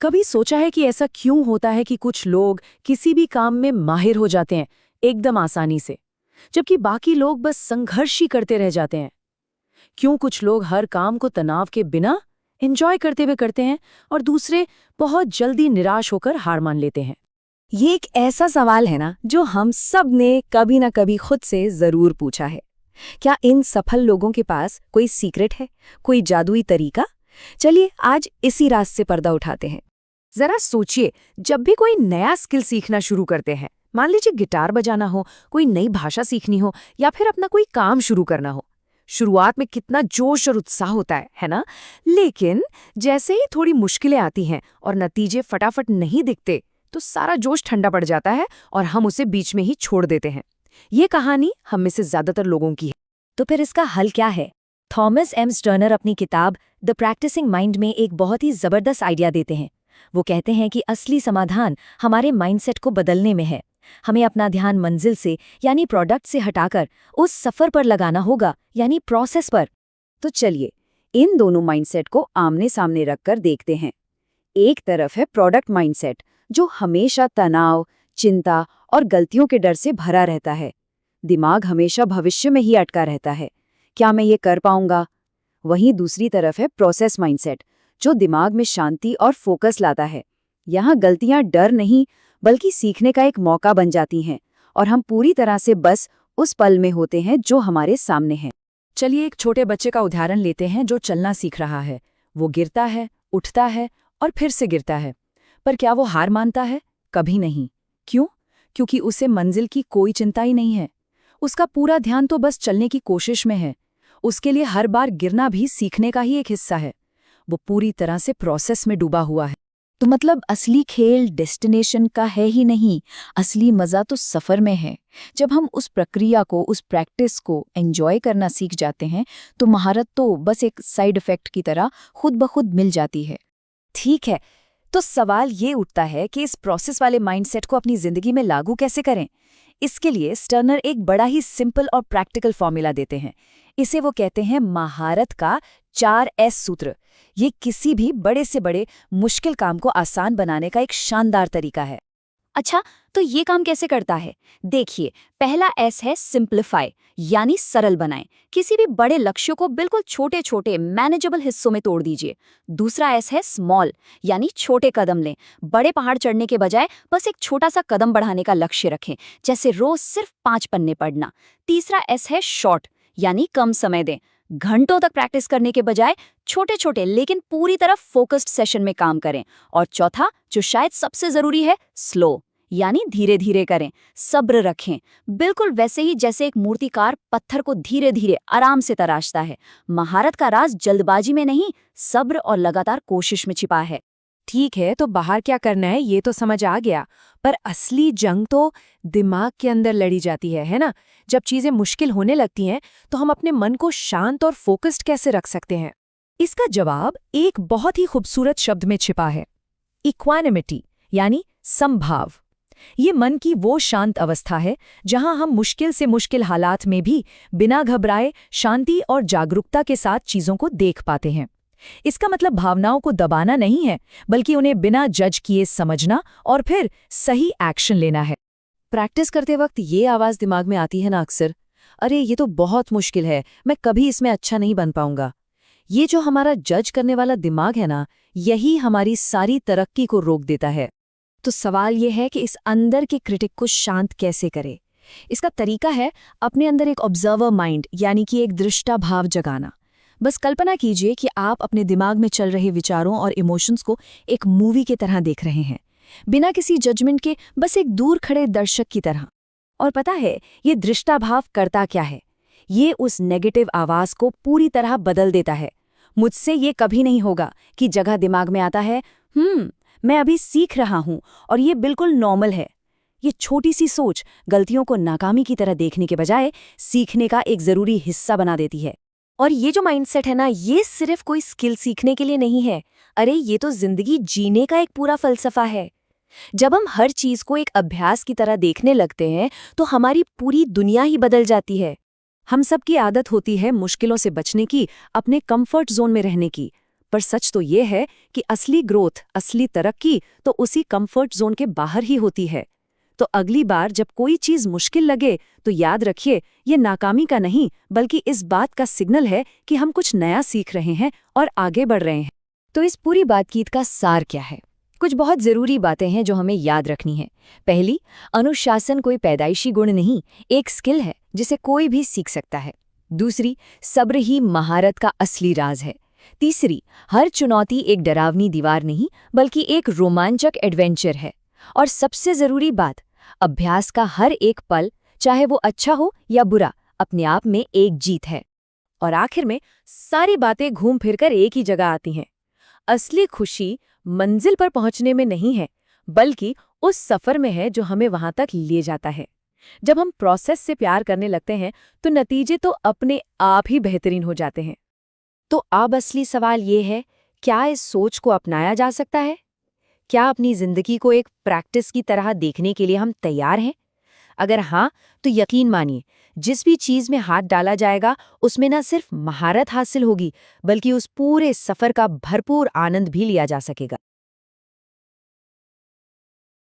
कभी सोचा है कि ऐसा क्यों होता है कि कुछ लोग किसी भी काम में माहिर हो जाते हैं एकदम आसानी से, जबकि बाकी लोग बस संघर्ष ही करते रह जाते हैं? क्यों कुछ लोग हर काम को तनाव के बिना एंजॉय करते हुए करते हैं और दूसरे बहुत जल्दी निराश होकर हार मान लेते हैं? ये एक ऐसा सवाल है ना जो हम सब ने कभी ना कभी खुद से जरूर पूछा है। क्या इन सफल लोगों के पास कोई सीक्रेट है, कोई जादुई तरीका? चलिए आज इसी राज से पर्दा उठाते हैं। जरा सोचिए, जब भी कोई नया स्किल सीखना शुरू करते हैं, मान लीजिए गिटार बजाना हो, कोई नई भाषा सीखनी हो या फिर अपना कोई काम शुरू करना हो, शुरुआत में कितना जोश और उत्साह होता है ना? लेकिन जैसे ही थोड़ी मुश्किलें आती हैं और नतीजे फटाफट नहीं दिखते, तो सारा जोश ठंडा पड़ जाता है और हम उसे बीच में ही छोड़ देते हैं। ये कहानी हम में से ज्यादातर लोगों की है। तो फिर इसका हल क्या है? थॉमस एम स्टर्नर अपनी किताब द प्रैक्टिसिंग माइंड में एक बहुत ही जबरदस्त आइडिया देते हैं। वो कहते हैं कि असली समाधान हमारे माइंडसेट को बदलने में है। हमें अपना ध्यान मंजिल से यानी प्रोडक्ट से हटाकर उस सफर पर लगाना होगा, यानी प्रोसेस पर। तो चलिए इन दोनों माइंडसेट को आमने सामने रखकर देखते हैं। एक तरफ है प्रोडक्ट माइंडसेट, जो हमेशा तनाव, चिंता और गलतियों के डर से भरा रहता है। दिमाग हमेशा भविष्य में ही अटका रहता है, क्या मैं ये कर पाऊंगा? वहीं दूसरी तरफ है प्रोसेस माइंडसेट, जो दिमाग में शांति और फोकस लाता है। यहाँ गलतियां डर नहीं बल्कि सीखने का एक मौका बन जाती हैं और हम पूरी तरह से बस उस पल में होते हैं जो हमारे सामने है। चलिए एक छोटे बच्चे का उदाहरण लेते हैं जो चलना सीख रहा है। वो गिरता है, उठता है और फिर से गिरता है, पर क्या वो हार मानता है? कभी नहीं। क्यों? क्योंकि उसे मंजिल की कोई चिंता ही नहीं है। उसका पूरा ध्यान तो बस चलने की कोशिश में है। उसके लिए हर बार गिरना भी सीखने का ही एक हिस्सा है। वो पूरी तरह से प्रोसेस में डूबा हुआ है। तो मतलब असली खेल डेस्टिनेशन का है ही नहीं, असली मजा तो सफर में है। जब हम उस प्रक्रिया को, उस प्रैक्टिस को एंजॉय करना सीख जाते हैं, तो महारत तो बस एक साइड इफेक्ट की तरह खुद ब खुद मिल जाती है। ठीक है, तो सवाल ये उठता है कि इस प्रोसेस वाले माइंडसेट को अपनी जिंदगी में लागू कैसे करें? इसके लिए स्टर्नर एक बड़ा ही सिंपल और प्रैक्टिकल फॉर्मूला देते हैं। इसे वो कहते हैं महारत का 4S सूत्र। ये किसी भी बड़े से बड़े मुश्किल काम को आसान बनाने का एक शानदार तरीका है। अच्छा, तो ये काम कैसे करता है? देखिए, पहला S है सिंप्लीफाई, यानी सरल बनाएं। किसी भी बड़े लक्ष्यों को बिल्कुल छोटे छोटे मैनेजेबल हिस्सों में तोड़ दीजिए। दूसरा S है स्मॉल, यानी छोटे कदम लें। बड़े पहाड़ चढ़ने के बजाय बस एक छोटा सा कदम बढ़ाने का लक्ष्य रखें, जैसे रोज सिर्फ 5 पन्ने पढ़ना। तीसरा S है शॉर्ट, यानी कम समय दें। घंटों तक प्रैक्टिस करने के बजाय छोटे छोटे लेकिन पूरी तरह फोकस्ड सेशन में काम करें। और चौथा, जो शायद सबसे जरूरी है, स्लो, यानी धीरे धीरे करें, सब्र रखें। बिल्कुल वैसे ही जैसे एक मूर्तिकार पत्थर को धीरे धीरे आराम से तराशता है। महारत का राज जल्दबाजी में नहीं, सब्र और लगातार कोशिश में छिपा है। ठीक है, तो बाहर क्या करना है ये तो समझ आ गया, पर असली जंग तो दिमाग के अंदर लड़ी जाती है ना? जब चीजें मुश्किल होने लगती हैं, तो हम अपने मन को शांत और फोकस्ड कैसे रख सकते हैं? इसका जवाब एक बहुत ही खूबसूरत शब्द में छिपा है, इक्वानिमिटी, यानी समभाव। ये मन की वो शांत अवस्था है जहां हम मुश्किल से मुश्किल हालात में भी बिना घबराए शांति और जागरूकता के साथ चीजों को देख पाते हैं। इसका मतलब भावनाओं को दबाना नहीं है, बल्कि उन्हें बिना जज किए समझना और फिर सही एक्शन लेना है। प्रैक्टिस करते वक्त ये आवाज दिमाग में आती है ना अक्सर, अरे ये तो बहुत मुश्किल है, मैं कभी इसमें अच्छा नहीं बन पाऊंगा। ये जो हमारा जज करने वाला दिमाग है ना, यही हमारी सारी तरक्की को रोक देता है। तो सवाल ये है कि इस अंदर के क्रिटिक को शांत कैसे करें? इसका तरीका है अपने अंदर एक ऑब्जर्वर माइंड, यानी कि एक दृष्टा भाव जगाना। बस कल्पना कीजिए कि आप अपने दिमाग में चल रहे विचारों और इमोशंस को एक मूवी की तरह देख रहे हैं, बिना किसी जजमेंट के, बस एक दूर खड़े दर्शक की तरह। और पता है ये दृष्टाभाव करता क्या है? ये उस नेगेटिव आवाज को पूरी तरह बदल देता है। मुझसे ये कभी नहीं होगा कि जगह दिमाग में आता है, मैं अभी सीख रहा हूं और ये बिल्कुल नॉर्मल है। ये छोटी सी सोच गलतियों को नाकामी की तरह देखने के बजाय सीखने का एक जरूरी हिस्सा बना देती है। और ये जो माइंडसेट है ना, ये सिर्फ कोई स्किल सीखने के लिए नहीं है। अरे ये तो जिंदगी जीने का एक पूरा फलसफा है। जब हम हर चीज को एक अभ्यास की तरह देखने लगते हैं, तो हमारी पूरी दुनिया ही बदल जाती है। हम सबकी आदत होती है मुश्किलों से बचने की, अपने कंफर्ट जोन में रहने की। पर सच तो ये है कि असली ग्रोथ, असली तरक्की तो उसी कंफर्ट जोन के बाहर ही होती है। तो अगली बार जब कोई चीज मुश्किल लगे तो याद रखिए, ये नाकामी का नहीं बल्कि इस बात का सिग्नल है कि हम कुछ नया सीख रहे हैं और आगे बढ़ रहे हैं। तो इस पूरी बातचीत का सार क्या है? कुछ बहुत जरूरी बातें हैं जो हमें याद रखनी है। पहली, अनुशासन कोई पैदाइशी गुण नहीं, एक स्किल है जिसे कोई भी सीख सकता है। दूसरी, सब्र ही महारत का असली राज है। तीसरी, हर चुनौती एक डरावनी दीवार नहीं बल्कि एक रोमांचक एडवेंचर है। और सबसे जरूरी बात, अभ्यास का हर एक पल, चाहे वो अच्छा हो या बुरा, अपने आप में एक जीत है। और आखिर में सारी बातें घूम फिरकर एक ही जगह आती हैं। असली खुशी मंजिल पर पहुंचने में नहीं है, बल्कि उस सफर में है जो हमें वहां तक ले जाता है। जब हम प्रोसेस से प्यार करने लगते हैं तो नतीजे तो अपने आप ही बेहतरीन हो जाते हैं। तो अब असली सवाल ये है, क्या इस सोच को अपनाया जा सकता है? क्या अपनी जिंदगी को एक प्रैक्टिस की तरह देखने के लिए हम तैयार हैं? अगर हाँ, तो यकीन मानिए, जिस भी चीज में हाथ डाला जाएगा उसमें न सिर्फ महारत हासिल होगी, बल्कि उस पूरे सफर का भरपूर आनंद भी लिया जा सकेगा।